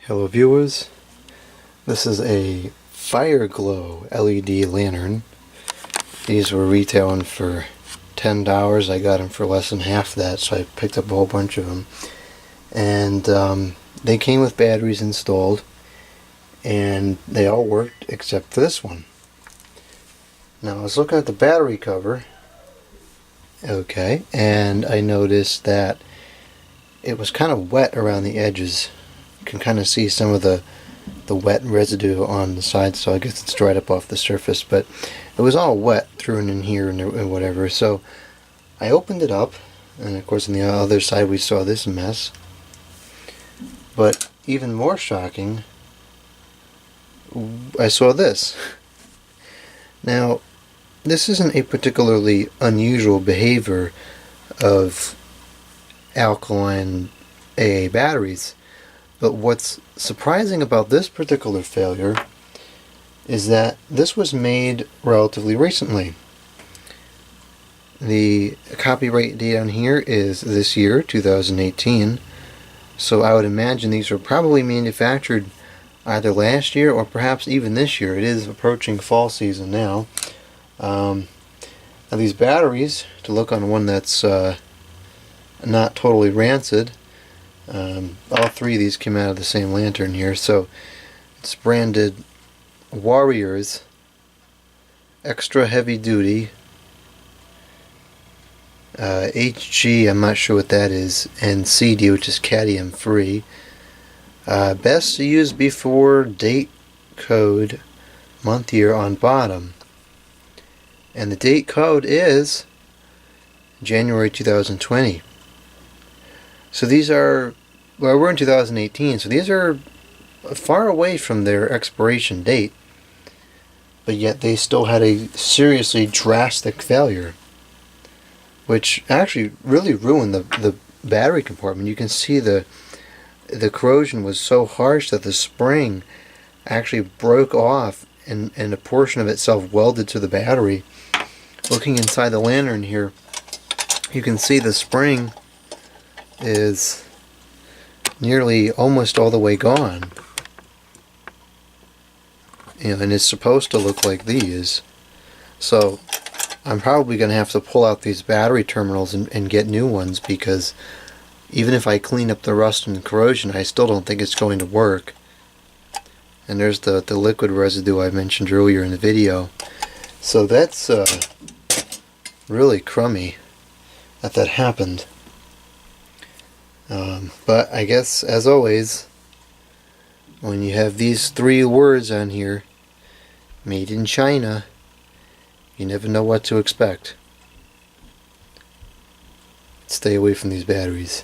Hello viewers, this is a Fire Glow LED lantern. These were retailing for $10. I got them for less than half that, so I picked up a whole bunch of them. And they came with batteries installed, and they all worked except for this one. Now I was looking at the battery cover, and I noticed that it was kind of wet around the edges. You can kind of see some of the wet residue on the side, so I guess it's dried up off the surface, but it was all wet through and in here and whatever. So I opened it up, and of course on the other side we saw this mess. But even more shocking, I saw this. Now, this isn't a particularly unusual behavior of alkaline AA batteries, but what's surprising about this particular failure is that this was made relatively recently. The copyright date on here is this year, 2018, so I would imagine these were probably manufactured either last year or perhaps even this year. It is approaching fall season now. Now these batteries, to look on one that's not totally rancid, all three of these came out of the same lantern here. So it's branded Warriors Extra Heavy Duty, HG, I'm not sure what that is, and CD, which is cadmium free. Best to use before date, code, month, year on bottom. And the date code is January 2020. So these are, well, we're in 2018, so these are far away from their expiration date, but yet they still had a seriously drastic failure, which actually really ruined the battery compartment. You can see the corrosion was so harsh that the spring actually broke off and a portion of itself welded to the battery. Looking inside the lantern here, you can see the spring is nearly almost all the way gone. And it's supposed to look like these. So I'm probably going to have to pull out these battery terminals and get new ones, because even if I clean up the rust and corrosion, I still don't think it's going to work. And there's the liquid residue I mentioned earlier in the video. So that's really crummy that happened. But I guess, as always, when you have these three words on here, made in China, you never know what to expect. Stay away from these batteries.